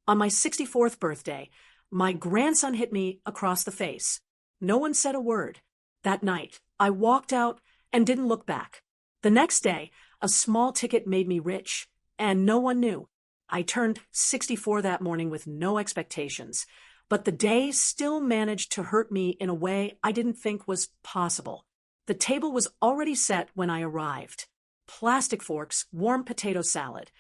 On my 64th birthday, my grandson hit me across the face. No one said a word. That night, I walked out and didn't look back. The next day, a small ticket made me rich, and no one knew. I turned 64 that morning with no expectations, but the day still managed to hurt me in a way I didn't think was possible. The table was already set when I arrived. Plastic forks, warm potato salad,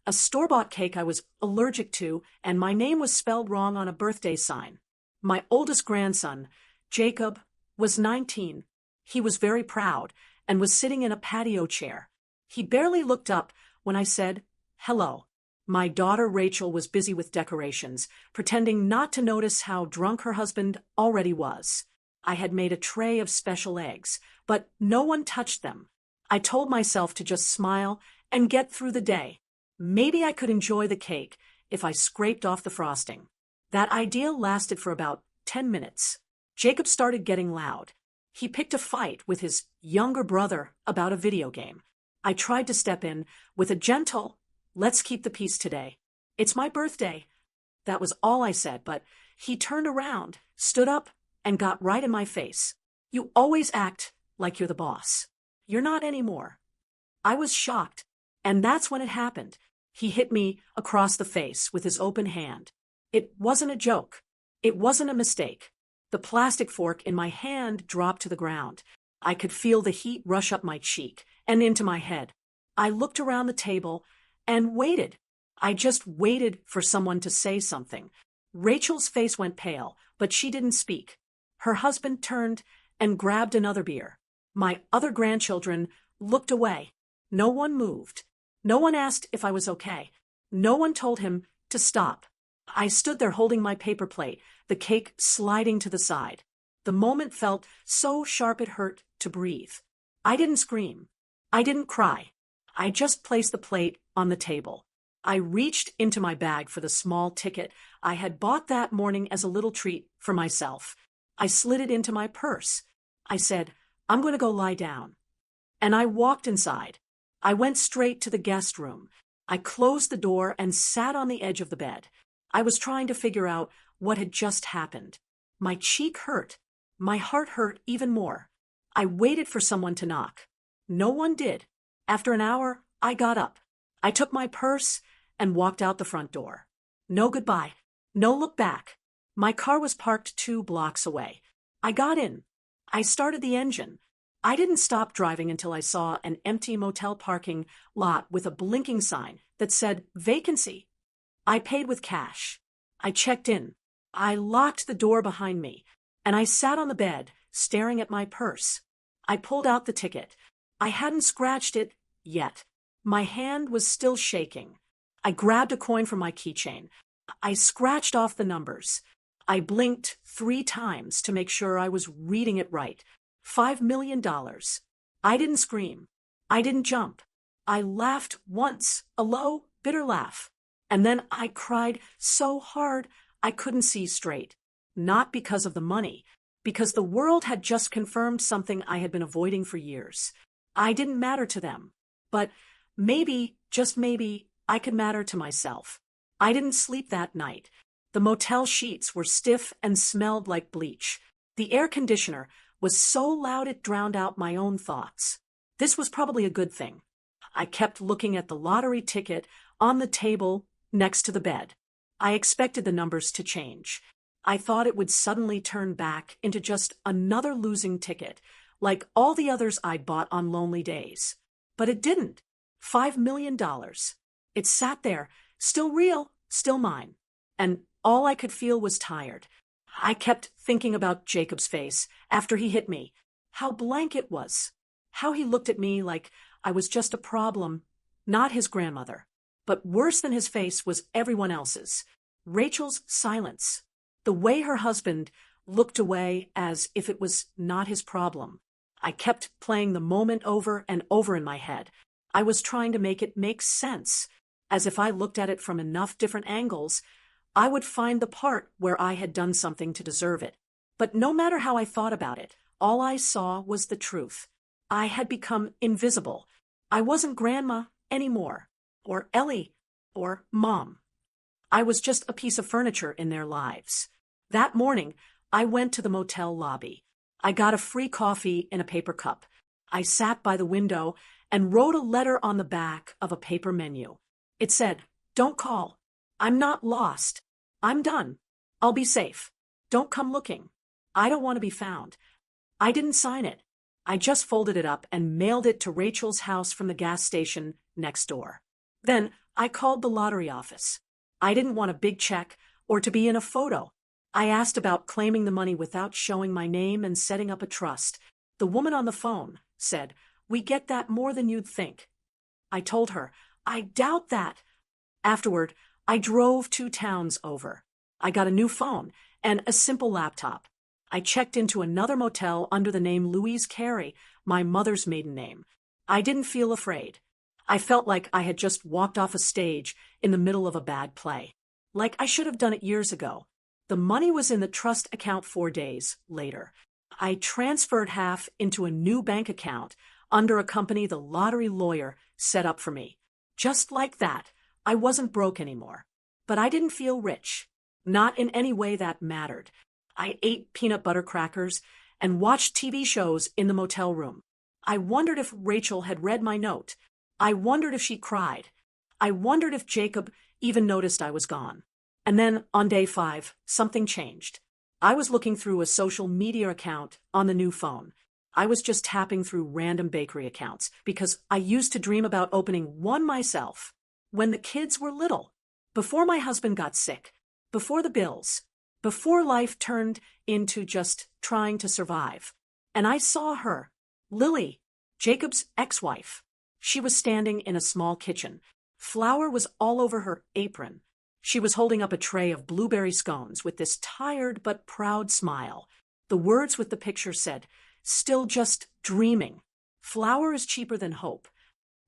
a store-bought cake I was allergic to, and my name was spelled wrong on a birthday sign. My oldest grandson, Jacob, was 19. He was very proud and was sitting in a patio chair. He barely looked up when I said, "Hello." My daughter Rachel was busy with decorations, pretending not to notice how drunk her husband already was. I had made a tray of special eggs, but no one touched them. I told myself to just smile and get through the day. Maybe I could enjoy the cake if I scraped off the frosting. That idea lasted for about 10 minutes. Jacob started getting loud. He picked a fight with his younger brother about a video game. I tried to step in with a gentle, "Let's keep the peace today. It's my birthday." That was all I said, but he turned around, stood up, and got right in my face. "You always act like you're the boss. You're not anymore." I was shocked, and that's when it happened. He hit me across the face with his open hand. It wasn't a joke. It wasn't a mistake. The plastic fork in my hand dropped to the ground. I could feel the heat rush up my cheek and into my head. I looked around the table and waited. I just waited for someone to say something. Rachel's face went pale, but she didn't speak. Her husband turned and grabbed another beer. My other grandchildren looked away. No one moved. No one asked if I was okay. No one told him to stop. I stood there holding my paper plate, the cake sliding to the side. The moment felt so sharp it hurt to breathe. I didn't scream. I didn't cry. I just placed the plate on the table. I reached into my bag for the small ticket I had bought that morning as a little treat for myself. I slid it into my purse. I said, "I'm going to go lie down." And I walked inside. I went straight to the guest room. I closed the door and sat on the edge of the bed. I was trying to figure out what had just happened. My cheek hurt. My heart hurt even more. I waited for someone to knock. No one did. After an hour, I got up. I took my purse and walked out the front door. No goodbye. No look back. My car was parked 2 blocks away. I got in. I started the engine. I didn't stop driving until I saw an empty motel parking lot with a blinking sign that said vacancy. I paid with cash. I checked in. I locked the door behind me, and I sat on the bed, staring at my purse. I pulled out the ticket. I hadn't scratched it yet. My hand was still shaking. I grabbed a coin from my keychain. I scratched off the numbers. I blinked 3 times to make sure I was reading it right. $5 million. I didn't scream. I didn't jump. I laughed once, a low, bitter laugh. And then I cried so hard I couldn't see straight. Not because of the money, because the world had just confirmed something I had been avoiding for years. I didn't matter to them. But maybe, just maybe, I could matter to myself. I didn't sleep that night. The motel sheets were stiff and smelled like bleach. The air conditioner was so loud it drowned out my own thoughts. This was probably a good thing. I kept looking at the lottery ticket on the table next to the bed. I expected the numbers to change. I thought it would suddenly turn back into just another losing ticket, like all the others I'd bought on lonely days. But it didn't. $5 million. It sat there, still real, still mine. And all I could feel was tired. I kept thinking about Jacob's face after he hit me. How blank it was. How he looked at me like I was just a problem, not his grandmother. But worse than his face was everyone else's. Rachel's silence. The way her husband looked away as if it was not his problem. I kept playing the moment over and over in my head. I was trying to make it make sense, as if I looked at it from enough different angles, I would find the part where I had done something to deserve it. But no matter how I thought about it, all I saw was the truth. I had become invisible. I wasn't Grandma anymore, or Ellie, or Mom. I was just a piece of furniture in their lives. That morning, I went to the motel lobby. I got a free coffee in a paper cup. I sat by the window and wrote a letter on the back of a paper menu. It said, "Don't call. I'm not lost. I'm done. I'll be safe. Don't come looking. I don't want to be found." I didn't sign it. I just folded it up and mailed it to Rachel's house from the gas station next door. Then I called the lottery office. I didn't want a big check or to be in a photo. I asked about claiming the money without showing my name and setting up a trust. The woman on the phone said, "We get that more than you'd think." I told her, "I doubt that." Afterward, I drove 2 towns over. I got a new phone and a simple laptop. I checked into another motel under the name Louise Carey, my mother's maiden name. I didn't feel afraid. I felt like I had just walked off a stage in the middle of a bad play. Like I should have done it years ago. The money was in the trust account 4 days later. I transferred half into a new bank account under a company the lottery lawyer set up for me. Just like that, I wasn't broke anymore. But I didn't feel rich. Not in any way that mattered. I ate peanut butter crackers and watched TV shows in the motel room. I wondered if Rachel had read my note. I wondered if she cried. I wondered if Jacob even noticed I was gone. And then, on day 5, something changed. I was looking through a social media account on the new phone. I was just tapping through random bakery accounts because I used to dream about opening one myself when the kids were little, before my husband got sick, before the bills, before life turned into just trying to survive. And I saw her, Lily, Jacob's ex-wife. She was standing in a small kitchen. Flour was all over her apron. She was holding up a tray of blueberry scones with this tired but proud smile. The words with the picture said, "Still just dreaming. Flour is cheaper than hope."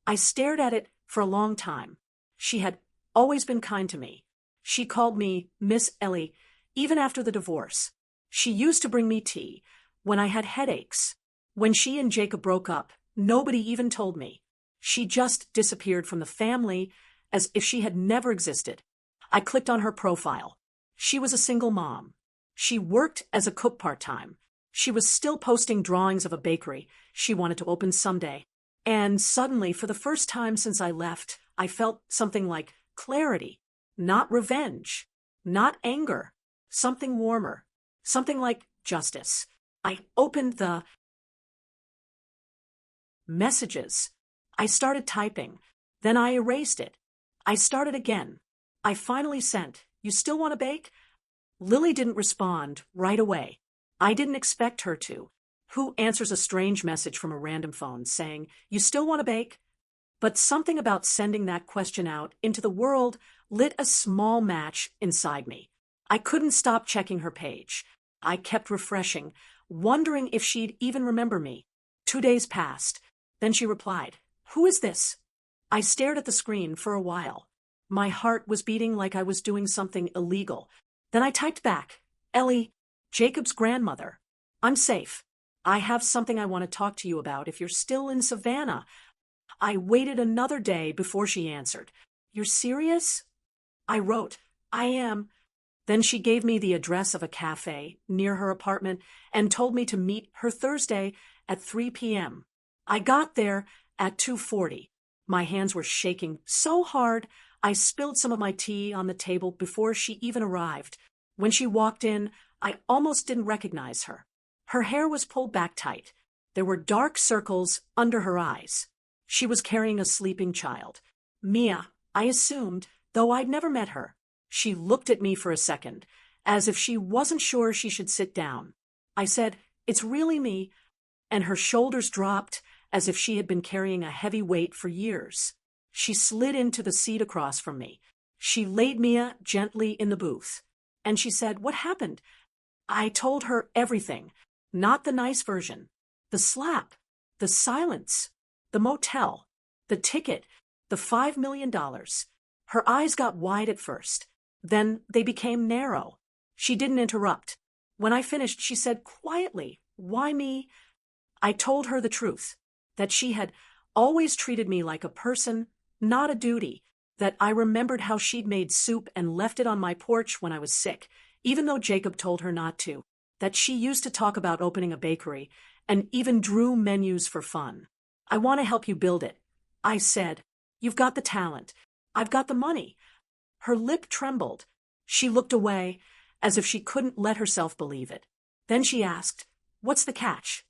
I stared at it for a long time. She had always been kind to me. She called me Miss Ellie, even after the divorce. She used to bring me tea when I had headaches. When she and Jacob broke up, nobody even told me. She just disappeared from the family as if she had never existed. I clicked on her profile. She was a single mom. She worked as a cook part-time. She was still posting drawings of a bakery she wanted to open someday. And suddenly, for the first time since I left, I felt something like clarity, not revenge, not anger, something warmer, something like justice. I opened the messages. I started typing. Then I erased it. I started again. I finally sent, "You still want to bake?" Lily didn't respond right away. I didn't expect her to. Who answers a strange message from a random phone saying, "You still want to bake?" But something about sending that question out into the world lit a small match inside me. I couldn't stop checking her page. I kept refreshing, wondering if she'd even remember me. 2 days passed. Then she replied, "Who is this?" I stared at the screen for a while. My heart was beating like I was doing something illegal. Then I typed back, "Ellie, Jacob's grandmother. I'm safe. I have something I want to talk to you about if you're still in Savannah." I waited another day before she answered. "You're serious?" I wrote, "I am." Then she gave me the address of a cafe near her apartment and told me to meet her Thursday at 3 p.m. I got there at 2:40. My hands were shaking so hard I spilled some of my tea on the table before she even arrived. When she walked in, I almost didn't recognize her. Her hair was pulled back tight. There were dark circles under her eyes. She was carrying a sleeping child. Mia, I assumed, though I'd never met her. She looked at me for a second, as if she wasn't sure she should sit down. I said, "It's really me," and her shoulders dropped as if she had been carrying a heavy weight for years. She slid into the seat across from me. She laid Mia gently in the booth, and she said, "What happened?" I told her everything, not the nice version. The slap, the silence, the motel, the ticket, the $5 million. Her eyes got wide at first. Then they became narrow. She didn't interrupt. When I finished, she said quietly, "Why me?" I told her the truth, that she had always treated me like a person, not a duty, that I remembered how she'd made soup and left it on my porch when I was sick, even though Jacob told her not to, that she used to talk about opening a bakery and even drew menus for fun. I want to help you build it, I said. You've got the talent. I've got the money. Her lip trembled. She looked away, as if she couldn't let herself believe it. Then she asked, "What's the catch?"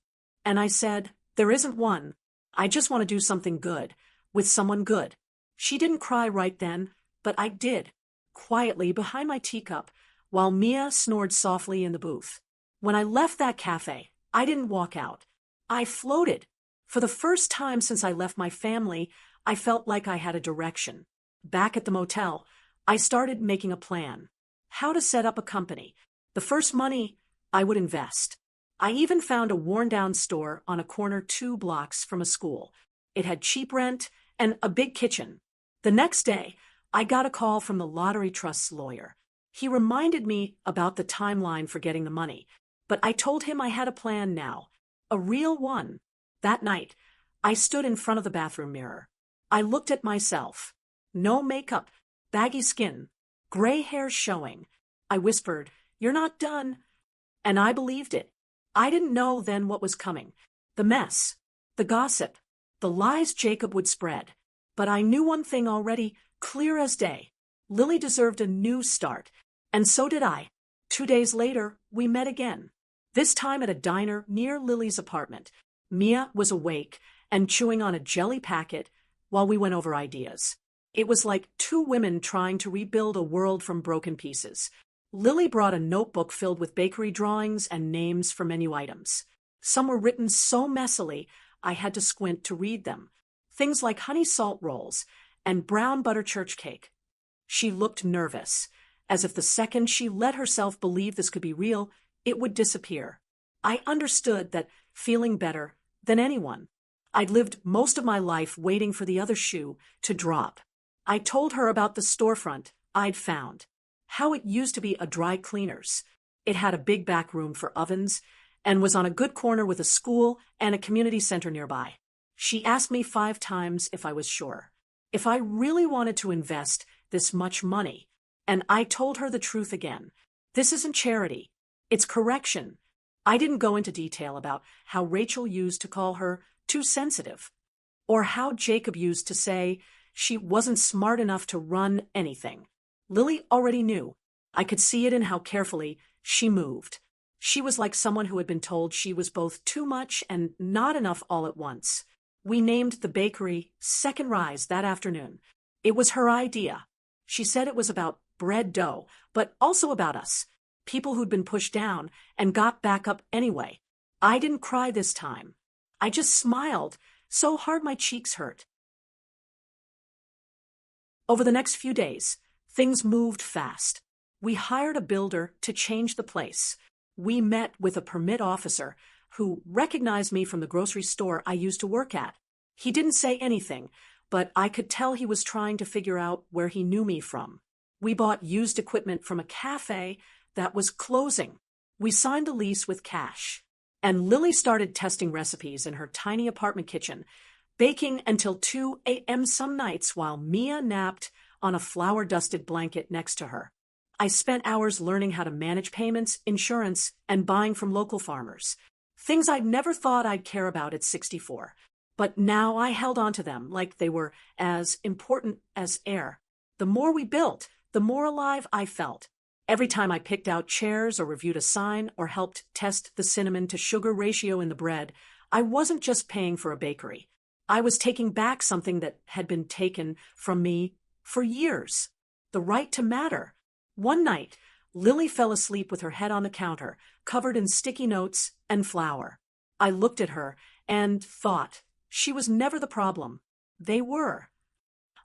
And I said, "There isn't one. I just want to do something good, with someone good." She didn't cry right then, but I did, quietly behind my teacup, while Mia snored softly in the booth. When I left that cafe, I didn't walk out. I floated. For the first time since I left my family, I felt like I had a direction. Back at the motel, I started making a plan. How to set up a company. The first money I would invest. I even found a worn-down store on a corner 2 blocks from a school. It had cheap rent and a big kitchen. The next day, I got a call from the Lottery Trust's lawyer. He reminded me about the timeline for getting the money, but I told him I had a plan now, a real one. That night, I stood in front of the bathroom mirror. I looked at myself. No makeup, baggy skin, gray hair showing. I whispered, "You're not done." And I believed it. I didn't know then what was coming. The mess, the gossip, the lies Jacob would spread. But I knew one thing already, clear as day. Lily deserved a new start, and so did I. 2 days later, we met again. This time at a diner near Lily's apartment. Mia was awake and chewing on a jelly packet while we went over ideas. It was like 2 women trying to rebuild a world from broken pieces. Lily brought a notebook filled with bakery drawings and names for menu items. Some were written so messily, I had to squint to read them. Things like honey salt rolls and brown butter church cake. She looked nervous, as if the second she let herself believe this could be real, it would disappear. I understood that feeling better than anyone. I'd lived most of my life waiting for the other shoe to drop. I told her about the storefront I'd found, how it used to be a dry cleaner's. It had a big back room for ovens and was on a good corner with a school and a community center nearby. She asked me 5 times if I was sure, if I really wanted to invest this much money, and I told her the truth again. This isn't charity. It's correction. I didn't go into detail about how Rachel used to call her too sensitive, or how Jacob used to say she wasn't smart enough to run anything. Lily already knew. I could see it in how carefully she moved. She was like someone who had been told she was both too much and not enough all at once. We named the bakery Second Rise that afternoon. It was her idea. She said it was about bread dough, but also about us, people who'd been pushed down and got back up anyway. I didn't cry this time. I just smiled, so hard my cheeks hurt. Over the next few days, things moved fast. We hired a builder to change the place. We met with a permit officer who recognized me from the grocery store I used to work at. He didn't say anything, but I could tell he was trying to figure out where he knew me from. We bought used equipment from a cafe that was closing. We signed a lease with cash. And Lily started testing recipes in her tiny apartment kitchen, baking until 2 a.m. some nights while Mia napped on a flour-dusted blanket next to her. I spent hours learning how to manage payments, insurance, and buying from local farmers. Things I'd never thought I'd care about at 64. But now I held on to them like they were as important as air. The more we built, the more alive I felt. Every time I picked out chairs or reviewed a sign or helped test the cinnamon to sugar ratio in the bread, I wasn't just paying for a bakery. I was taking back something that had been taken from me for years. The right to matter. One night, Lily fell asleep with her head on the counter, covered in sticky notes and flour. I looked at her and thought she was never the problem. They were.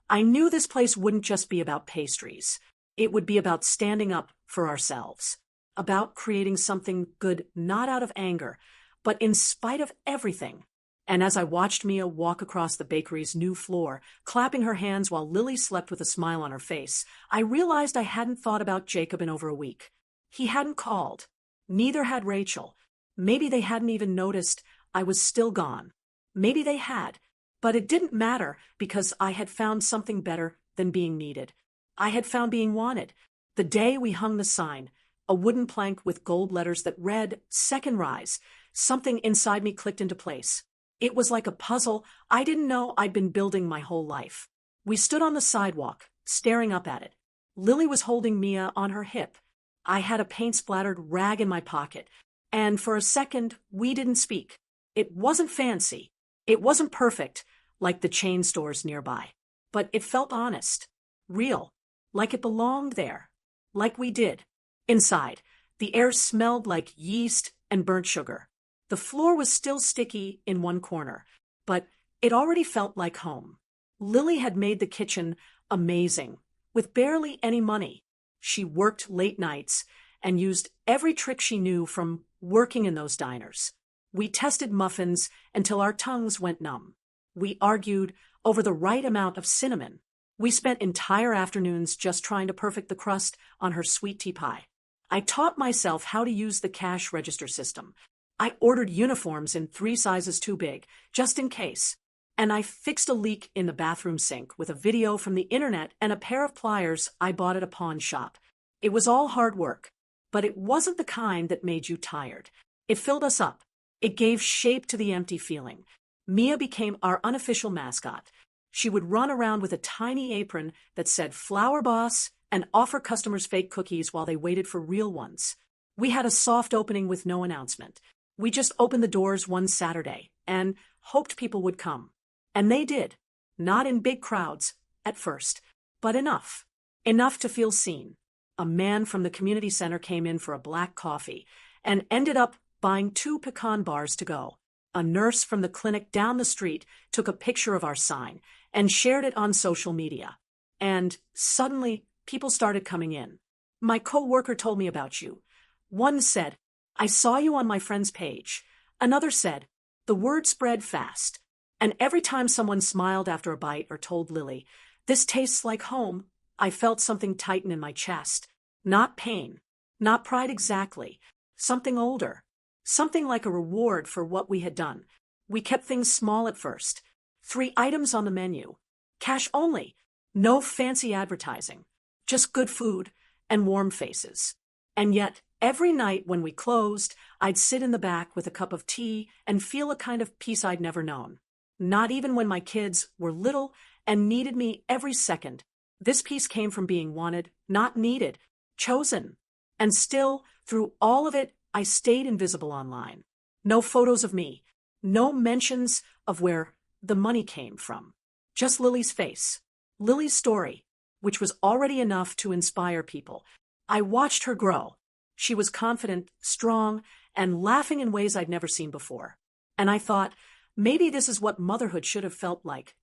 I knew this place wouldn't just be about pastries. It would be about standing up for ourselves, about creating something good not out of anger, but in spite of everything. And as I watched Mia walk across the bakery's new floor, clapping her hands while Lily slept with a smile on her face, I realized I hadn't thought about Jacob in over a week. He hadn't called. Neither had Rachel. Maybe they hadn't even noticed I was still gone. Maybe they had, but it didn't matter because I had found something better than being needed. I had found being wanted. The day we hung the sign, a wooden plank with gold letters that read, "Second Rise," something inside me clicked into place. It was like a puzzle I didn't know I'd been building my whole life. We stood on the sidewalk, staring up at it. Lily was holding Mia on her hip. I had a paint-splattered rag in my pocket, and for a second, we didn't speak. It wasn't fancy. It wasn't perfect, like the chain stores nearby. But it felt honest, real, like it belonged there, like we did. Inside, the air smelled like yeast and burnt sugar. The floor was still sticky in one corner, but it already felt like home. Lily had made the kitchen amazing, with barely any money. She worked late nights and used every trick she knew from working in those diners. We tested muffins until our tongues went numb. We argued over the right amount of cinnamon. We spent entire afternoons just trying to perfect the crust on her sweet tea pie. I taught myself how to use the cash register system. I ordered uniforms in 3 sizes too big, just in case. And I fixed a leak in the bathroom sink with a video from the internet and a pair of pliers I bought at a pawn shop. It was all hard work, but it wasn't the kind that made you tired. It filled us up. It gave shape to the empty feeling. Mia became our unofficial mascot. She would run around with a tiny apron that said "Flower Boss" and offer customers fake cookies while they waited for real ones. We had a soft opening with no announcement. We just opened the doors one Saturday and hoped people would come. And they did. Not in big crowds, at first, but enough. Enough to feel seen. A man from the community center came in for a black coffee and ended up buying 2 pecan bars to go. A nurse from the clinic down the street took a picture of our sign and shared it on social media. And suddenly, people started coming in. My co-worker told me about you. One said, "I saw you on my friend's page." Another said, "The word spread fast." And every time someone smiled after a bite or told Lily, "This tastes like home," I felt something tighten in my chest. Not pain, not pride exactly, something older. Something like a reward for what we had done. We kept things small at first. 3 items on the menu. Cash only. No fancy advertising. Just good food and warm faces. And yet, every night when we closed, I'd sit in the back with a cup of tea and feel a kind of peace I'd never known. Not even when my kids were little and needed me every second. This peace came from being wanted, not needed, chosen. And still, through all of it, I stayed invisible online. No photos of me. No mentions of where the money came from. Just Lily's face. Lily's story, which was already enough to inspire people. I watched her grow. She was confident, strong, and laughing in ways I'd never seen before. And I thought, maybe this is what motherhood should have felt like.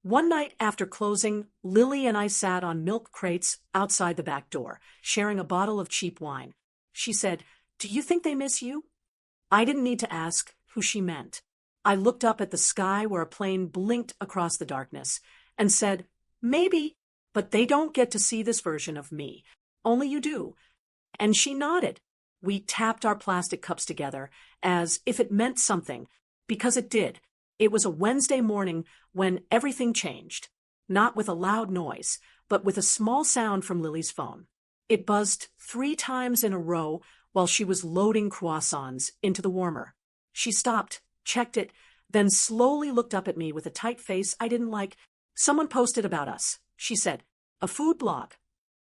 One night after closing, Lily and I sat on milk crates outside the back door, sharing a bottle of cheap wine. She said, "Do you think they miss you?" I didn't need to ask who she meant. I looked up at the sky where a plane blinked across the darkness and said, "Maybe, but they don't get to see this version of me. Only you do." And she nodded. We tapped our plastic cups together as if it meant something, because it did. It was a Wednesday morning when everything changed. Not with a loud noise, but with a small sound from Lily's phone. It buzzed 3 times in a row while she was loading croissants into the warmer. She stopped, checked it, then slowly looked up at me with a tight face I didn't like. "Someone posted about us," she said. "A food blog."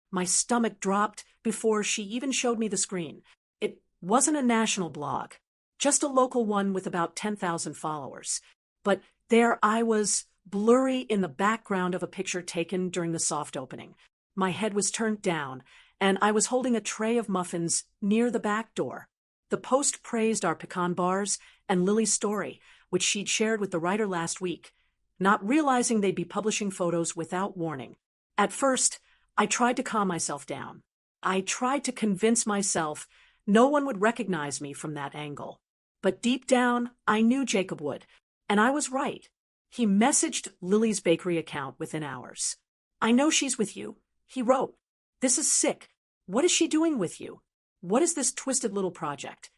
My stomach dropped before she even showed me the screen. It wasn't a national blog, just a local one with about 10,000 followers. But there I was, blurry in the background of a picture taken during the soft opening. My head was turned down, and I was holding a tray of muffins near the back door. The post praised our pecan bars and Lily's story, which she'd shared with the writer last week, not realizing they'd be publishing photos without warning. At first, I tried to calm myself down. I tried to convince myself no one would recognize me from that angle. But deep down, I knew Jacob would, and I was right. He messaged Lily's bakery account within hours. "I know she's with you," he wrote. "This is sick. What is she doing with you? What is this twisted little project?"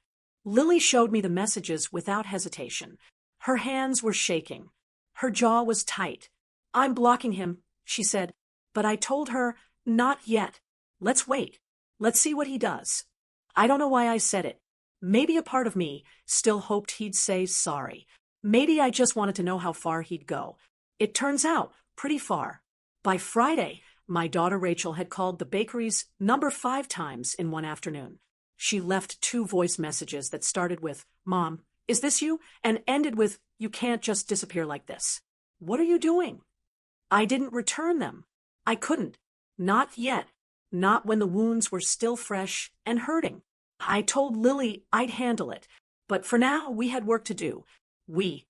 Lily showed me the messages without hesitation. Her hands were shaking. Her jaw was tight. "I'm blocking him," she said. But I told her, not yet. Let's wait. Let's see what he does. I don't know why I said it. Maybe a part of me still hoped he'd say sorry. Maybe I just wanted to know how far he'd go. It turns out, pretty far. By Friday, my daughter Rachel had called the bakery's number 5 times in one afternoon. She left 2 voice messages that started with, "Mom, is this you?" and ended with, "You can't just disappear like this. What are you doing?" I didn't return them. I couldn't. Not yet. Not when the wounds were still fresh and hurting. I told Lily I'd handle it, but for now we had work to do. We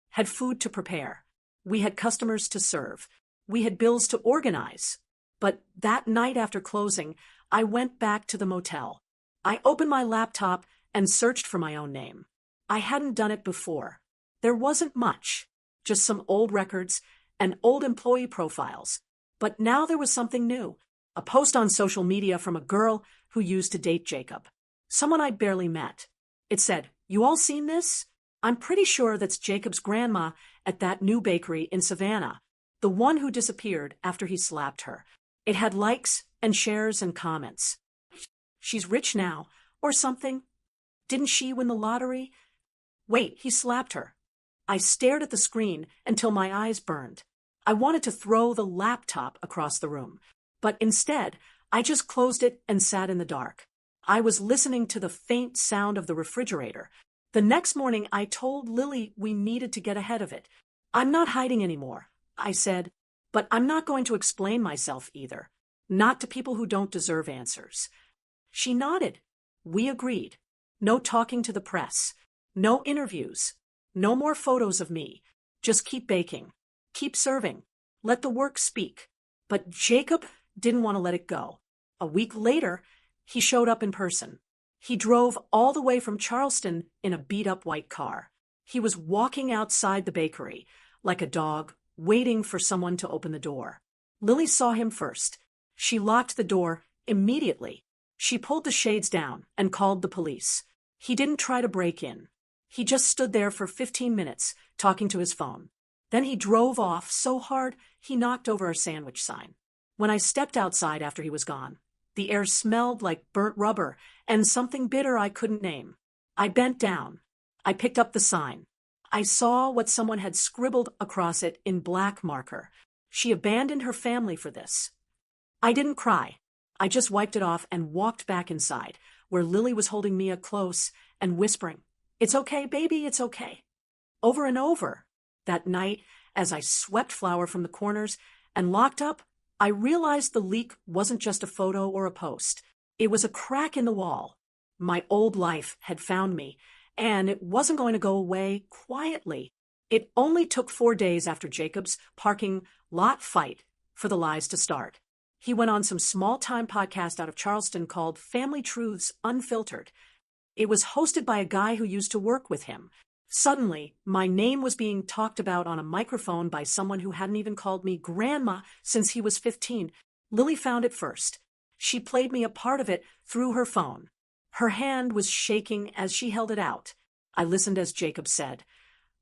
had food to prepare. We had customers to serve. We had bills to organize. But that night after closing, I went back to the motel. I opened my laptop and searched for my own name. I hadn't done it before. There wasn't much, just some old records and old employee profiles. But now there was something new. A post on social media from a girl who used to date Jacob. Someone I'd barely met. It said, "You all seen this? I'm pretty sure that's Jacob's grandma at that new bakery in Savannah, the one who disappeared after he slapped her." It had likes and shares and comments. She's rich now, or something. Didn't she win the lottery? Wait, he slapped her. I stared at the screen until my eyes burned. I wanted to throw the laptop across the room, but instead, I just closed it and sat in the dark. I was listening to the faint sound of the refrigerator. The next morning, I told Lily we needed to get ahead of it. "I'm not hiding anymore," I said, "but I'm not going to explain myself either. Not to people who don't deserve answers." She nodded. We agreed. No talking to the press. No interviews. No more photos of me. Just keep baking. Keep serving. Let the work speak. But Jacob didn't want to let it go. A week later, he showed up in person. He drove all the way from Charleston in a beat-up white car. He was walking outside the bakery, like a dog, waiting for someone to open the door. Lily saw him first. She locked the door immediately. She pulled the shades down and called the police. He didn't try to break in. He just stood there for 15 minutes, talking to his phone. Then he drove off so hard he knocked over a sandwich sign. When I stepped outside after he was gone, the air smelled like burnt rubber and something bitter I couldn't name. I bent down. I picked up the sign. I saw what someone had scribbled across it in black marker. She abandoned her family for this. I didn't cry. I just wiped it off and walked back inside, where Lily was holding Mia close and whispering, "It's okay, baby, it's okay." Over and over. That night, as I swept flour from the corners and locked up, I realized the leak wasn't just a photo or a post. It was a crack in the wall. My old life had found me, and it wasn't going to go away quietly. It only took 4 days after Jacob's parking lot fight for the lies to start. He went on some small-time podcast out of Charleston called Family Truths Unfiltered. It was hosted by a guy who used to work with him. Suddenly, my name was being talked about on a microphone by someone who hadn't even called me grandma since he was 15. Lily found it first. She played me a part of it through her phone. Her hand was shaking as she held it out. I listened as Jacob said,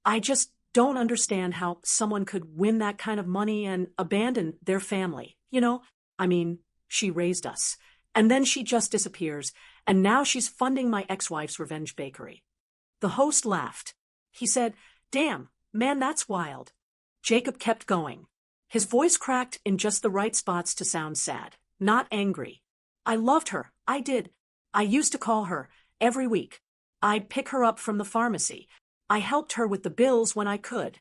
"I just don't understand how someone could win that kind of money and abandon their family. She raised us. And then she just disappears, and now she's funding my ex-wife's revenge bakery." The host laughed. He said, "Damn, man, that's wild." Jacob kept going. His voice cracked in just the right spots to sound sad, not angry. "I loved her. I did. I used to call her every week. I'd pick her up from the pharmacy. I helped her with the bills when I could."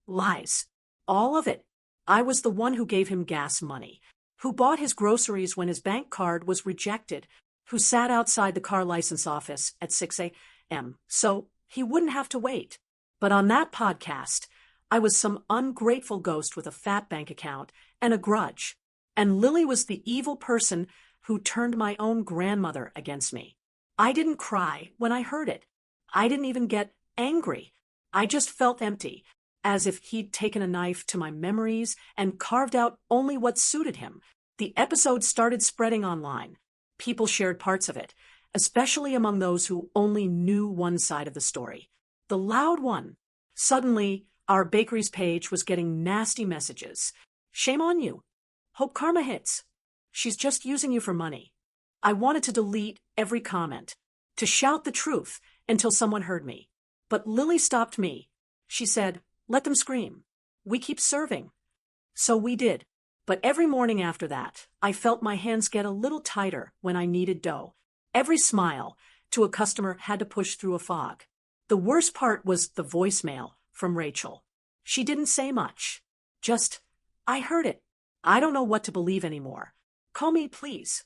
Lies. All of it. I was the one who gave him gas money, who bought his groceries when his bank card was rejected, who sat outside the car license office at 6 a.m. so he wouldn't have to wait. But on that podcast, I was some ungrateful ghost with a fat bank account and a grudge. And Lily was the evil person who turned my own grandmother against me. I didn't cry when I heard it. I didn't even get angry. I just felt empty, as if he'd taken a knife to my memories and carved out only what suited him. The episode started spreading online. People shared parts of it, especially among those who only knew one side of the story. The loud one. Suddenly, Our bakery's page was getting nasty messages. Shame on you. Hope karma hits. She's just using you for money. I wanted to delete every comment, to shout the truth until someone heard me. But Lily stopped me. She said, "Let them scream. We keep serving." So we did. But every morning after that, I felt my hands get a little tighter when I needed dough. Every smile to a customer had to push through a fog. The worst part was the voicemail from Rachel. She didn't say much. Just, "I heard it. I don't know what to believe anymore. Call me, please."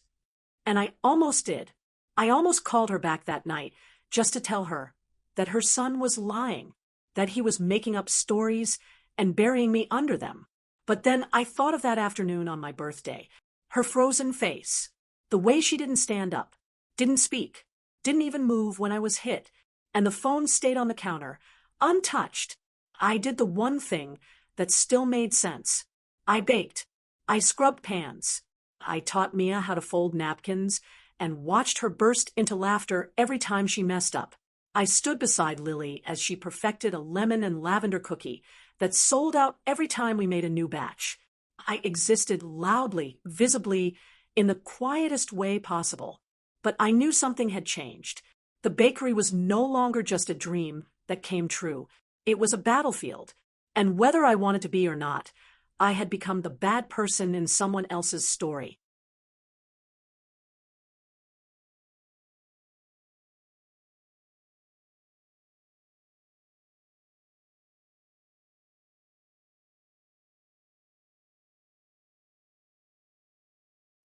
And I almost did. I almost called her back that night just to tell her that her son was lying, that he was making up stories and burying me under them. But then I thought of that afternoon on my birthday, her frozen face, the way she didn't stand up, didn't speak, didn't even move when I was hit, and the phone stayed on the counter, untouched. I did the one thing that still made sense. I baked. I scrubbed pans. I taught Mia how to fold napkins and watched her burst into laughter every time she messed up. I stood beside Lily as she perfected a lemon and lavender cookie that sold out every time we made a new batch. I existed loudly, visibly, in the quietest way possible. But I knew something had changed. The bakery was no longer just a dream that came true. It was a battlefield. And whether I wanted to be or not, I had become the bad person in someone else's story.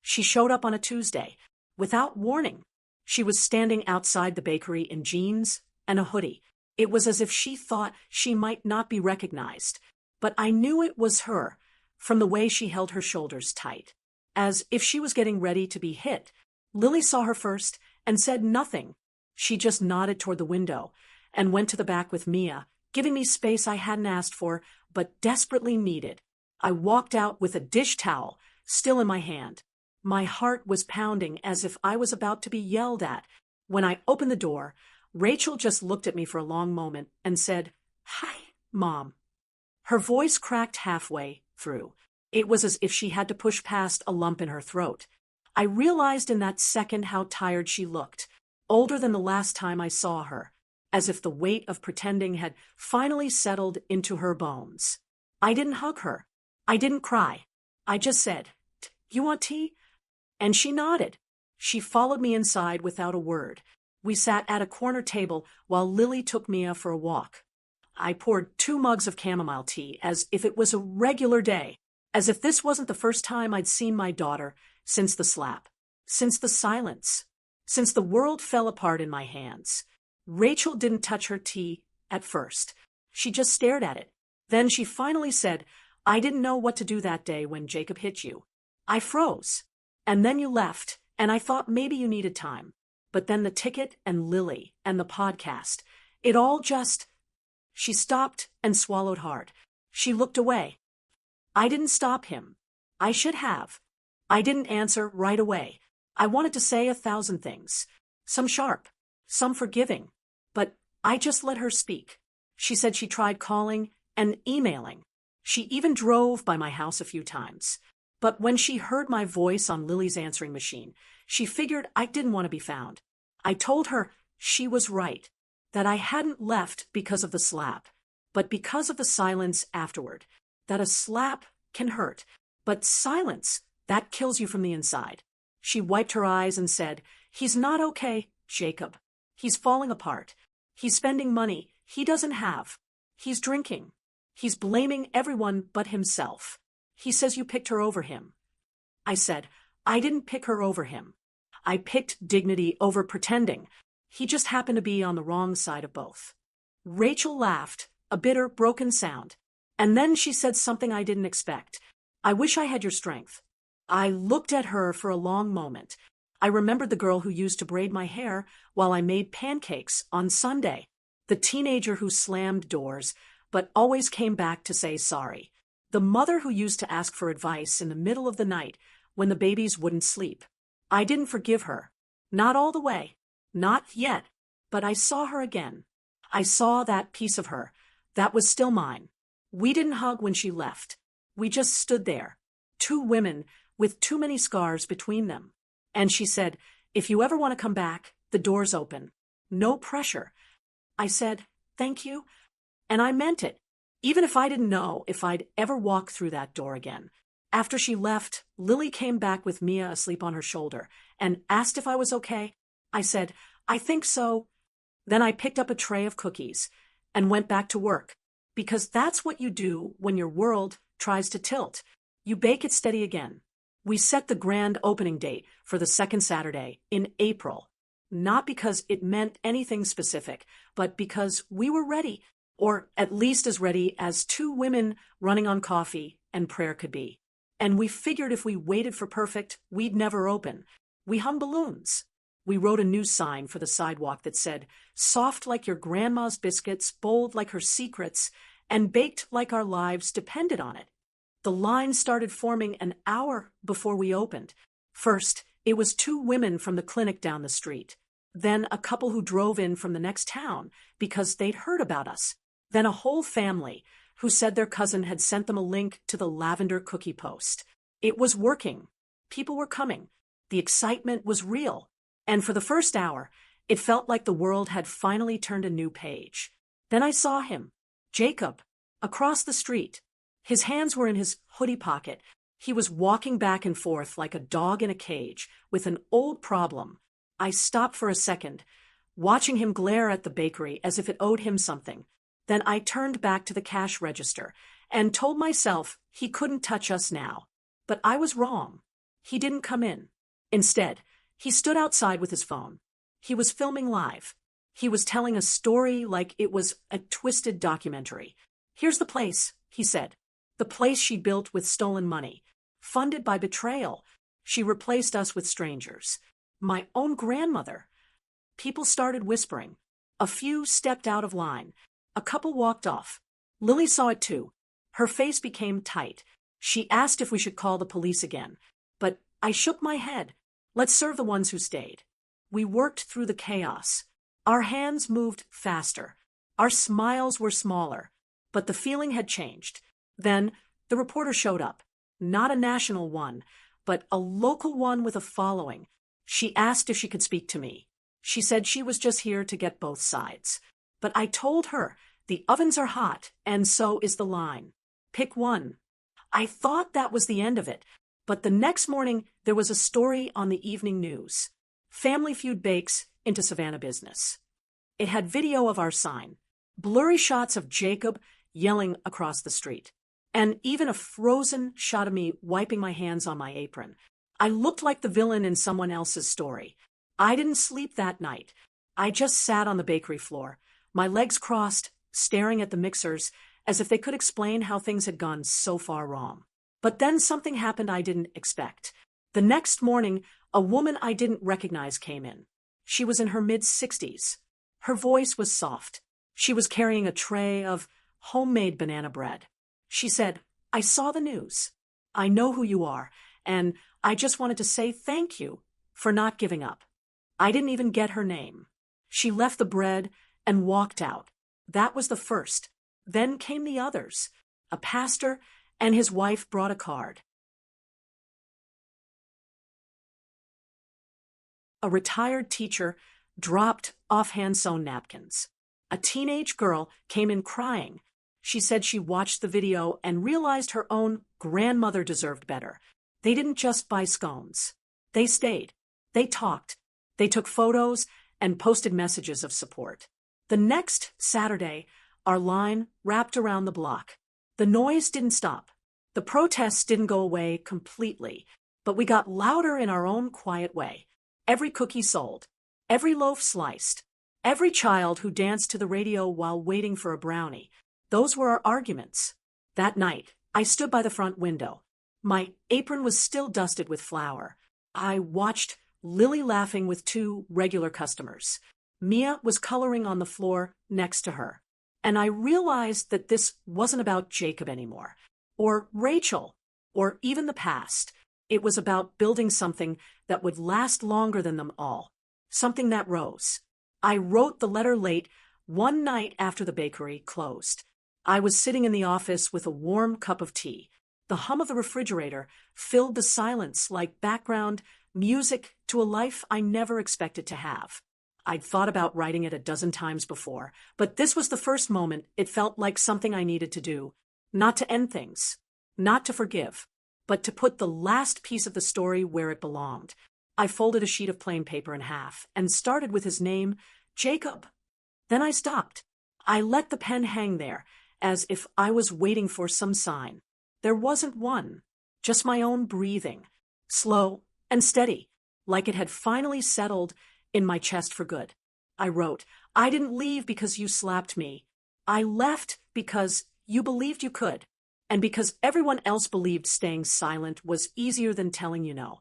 She showed up on a Tuesday, without warning. She was standing outside the bakery in jeans and a hoodie. It was as if she thought she might not be recognized. But I knew it was her, from the way she held her shoulders tight, as if she was getting ready to be hit. Lily saw her first and said nothing. She just nodded toward the window and went to the back with Mia, giving me space I hadn't asked for but desperately needed. I walked out with a dish towel still in my hand. My heart was pounding as if I was about to be yelled at. When I opened the door, Rachel just looked at me for a long moment and said, "Hi, Mom." Her voice cracked halfway through. It was as if she had to push past a lump in her throat. I realized in that second how tired she looked, older than the last time I saw her, as if the weight of pretending had finally settled into her bones. I didn't hug her. I didn't cry. I just said, "You want tea?" And she nodded. She followed me inside without a word. We sat at a corner table while Lily took Mia for a walk. I poured 2 mugs of chamomile tea as if it was a regular day, as if this wasn't the first time I'd seen my daughter since the slap, since the silence, since the world fell apart in my hands. Rachel didn't touch her tea at first. She just stared at it. Then she finally said, "I didn't know what to do that day when Jacob hit you. I froze. And then you left, and I thought maybe you needed time. But then the ticket and Lily and the podcast, it all just—" She stopped and swallowed hard. She looked away. I didn't stop him. I should have. I didn't answer right away. I wanted to say 1,000 things. Some sharp, some forgiving. But I just let her speak. She said she tried calling and emailing. She even drove by my house a few times. But when she heard my voice on Lily's answering machine, she figured I didn't want to be found. I told her she was right, that I hadn't left because of the slap, but because of the silence afterward, that a slap can hurt, but silence, that kills you from the inside. She wiped her eyes and said, "He's not okay, Jacob. He's falling apart. He's spending money he doesn't have. He's drinking. He's blaming everyone but himself. He says you picked her over him." I said, "I didn't pick her over him. I picked dignity over pretending. He just happened to be on the wrong side of both." Rachel laughed, a bitter, broken sound. And then she said something I didn't expect. "I wish I had your strength." I looked at her for a long moment. I remembered the girl who used to braid my hair while I made pancakes on Sunday, the teenager who slammed doors, but always came back to say sorry. The mother who used to ask for advice in the middle of the night when the babies wouldn't sleep. I didn't forgive her. Not all the way. Not yet. But I saw her again. I saw that piece of her that was still mine. We didn't hug when she left. We just stood there, two women with too many scars between them. And she said, "If you ever want to come back, the door's open. No pressure." I said, "Thank you." And I meant it, even if I didn't know if I'd ever walk through that door again. After she left, Lily came back with Mia asleep on her shoulder and asked if I was okay. I said, "I think so." Then I picked up a tray of cookies and went back to work, because that's what you do when your world tries to tilt. You bake it steady again. We set the grand opening date for the second Saturday in April, not because it meant anything specific, but because we were ready, or at least as ready as two women running on coffee and prayer could be. And we figured if we waited for perfect, we'd never open. We hung balloons. We wrote a new sign for the sidewalk that said, "Soft like your grandma's biscuits, bold like her secrets, and baked like our lives depended on it." The line started forming an hour before we opened. First, it was two women from the clinic down the street. Then a couple who drove in from the next town because they'd heard about us. Then a whole family who said their cousin had sent them a link to the lavender cookie post. It was working. People were coming. The excitement was real. And for the first hour, it felt like the world had finally turned a new page. Then I saw him, Jacob, across the street. His hands were in his hoodie pocket. He was walking back and forth like a dog in a cage with an old problem. I stopped for a second, watching him glare at the bakery as if it owed him something. Then I turned back to the cash register and told myself he couldn't touch us now. But I was wrong. He didn't come in. Instead, he stood outside with his phone. He was filming live. He was telling a story like it was a twisted documentary. "Here's the place," he said. "The place she built with stolen money. Funded by betrayal. She replaced us with strangers. My own grandmother." People started whispering. A few stepped out of line. A couple walked off. Lily saw it too. Her face became tight. She asked if we should call the police again. But I shook my head. Let's serve the ones who stayed. We worked through the chaos. Our hands moved faster. Our smiles were smaller. But the feeling had changed. Then the reporter showed up. Not a national one, but a local one with a following. She asked if she could speak to me. She said she was just here to get both sides. But I told her, the ovens are hot, and so is the line. Pick one. I thought that was the end of it. But the next morning, there was a story on the evening news. Family Feud bakes into Savannah business. It had video of our sign, blurry shots of Jacob yelling across the street, and even a frozen shot of me wiping my hands on my apron. I looked like the villain in someone else's story. I didn't sleep that night. I just sat on the bakery floor, my legs crossed, staring at the mixers as if they could explain how things had gone so far wrong. But then something happened I didn't expect. The next morning, a woman I didn't recognize came in. She was in her mid-60s. Her voice was soft. She was carrying a tray of homemade banana bread. She said, "I saw the news. I know who you are, and I just wanted to say thank you for not giving up." I didn't even get her name. She left the bread and walked out. That was the first. Then came the others. A pastor and his wife brought a card. A retired teacher dropped off hand-sewn napkins. A teenage girl came in crying. She said she watched the video and realized her own grandmother deserved better. They didn't just buy scones. They stayed. They talked. They took photos and posted messages of support. The next Saturday, our line wrapped around the block. The noise didn't stop. The protests didn't go away completely, but we got louder in our own quiet way. Every cookie sold. Every loaf sliced. Every child who danced to the radio while waiting for a brownie. Those were our arguments. That night, I stood by the front window. My apron was still dusted with flour. I watched Lily laughing with two regular customers. Mia was coloring on the floor next to her. And I realized that this wasn't about Jacob anymore, or Rachel, or even the past. It was about building something that would last longer than them all, something that rose. I wrote the letter late one night after the bakery closed. I was sitting in the office with a warm cup of tea. The hum of the refrigerator filled the silence like background music to a life I never expected to have. I'd thought about writing it a dozen times before, but this was the first moment it felt like something I needed to do. Not to end things, not to forgive, but to put the last piece of the story where it belonged. I folded a sheet of plain paper in half and started with his name, Jacob. Then I stopped. I let the pen hang there, as if I was waiting for some sign. There wasn't one, just my own breathing, slow and steady, like it had finally settled in my chest for good. I wrote, I didn't leave because you slapped me. I left because you believed you could, and because everyone else believed staying silent was easier than telling you no.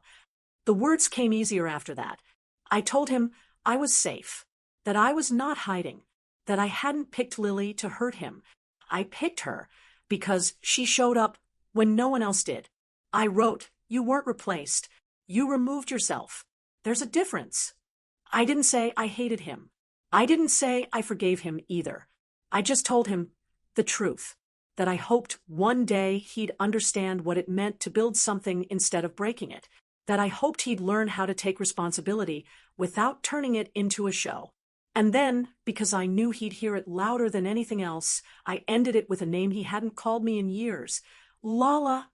The words came easier after that. I told him I was safe, that I was not hiding, that I hadn't picked Lily to hurt him. I picked her because she showed up when no one else did. I wrote, you weren't replaced. You removed yourself. There's a difference. I didn't say I hated him. I didn't say I forgave him either. I just told him the truth, that I hoped one day he'd understand what it meant to build something instead of breaking it, that I hoped he'd learn how to take responsibility without turning it into a show. And then, because I knew he'd hear it louder than anything else, I ended it with a name he hadn't called me in years. Lala.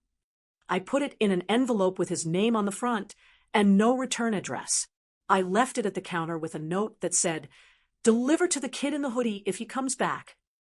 I put it in an envelope with his name on the front and no return address. I left it at the counter with a note that said, deliver to the kid in the hoodie if he comes back.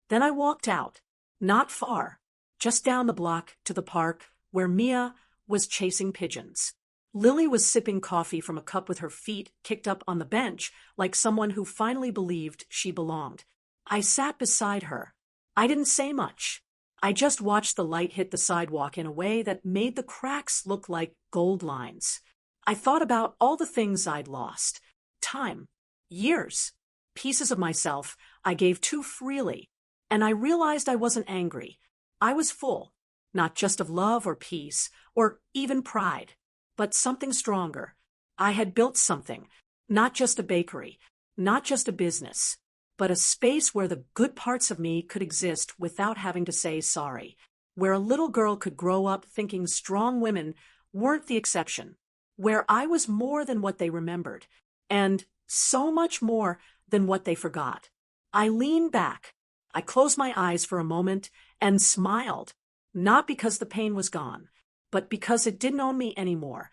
Then I walked out, not far, just down the block to the park where Mia was chasing pigeons. Lily was sipping coffee from a cup with her feet kicked up on the bench like someone who finally believed she belonged. I sat beside her. I didn't say much. I just watched the light hit the sidewalk in a way that made the cracks look like gold lines. I thought about all the things I'd lost. Time. Years. Pieces of myself I gave too freely. And I realized I wasn't angry. I was full. Not just of love or peace, or even pride, but something stronger. I had built something. Not just a bakery. Not just a business. But a space where the good parts of me could exist without having to say sorry. Where a little girl could grow up thinking strong women weren't the exception. Where I was more than what they remembered, and so much more than what they forgot. I leaned back. I closed my eyes for a moment and smiled, not because the pain was gone, but because it didn't own me anymore.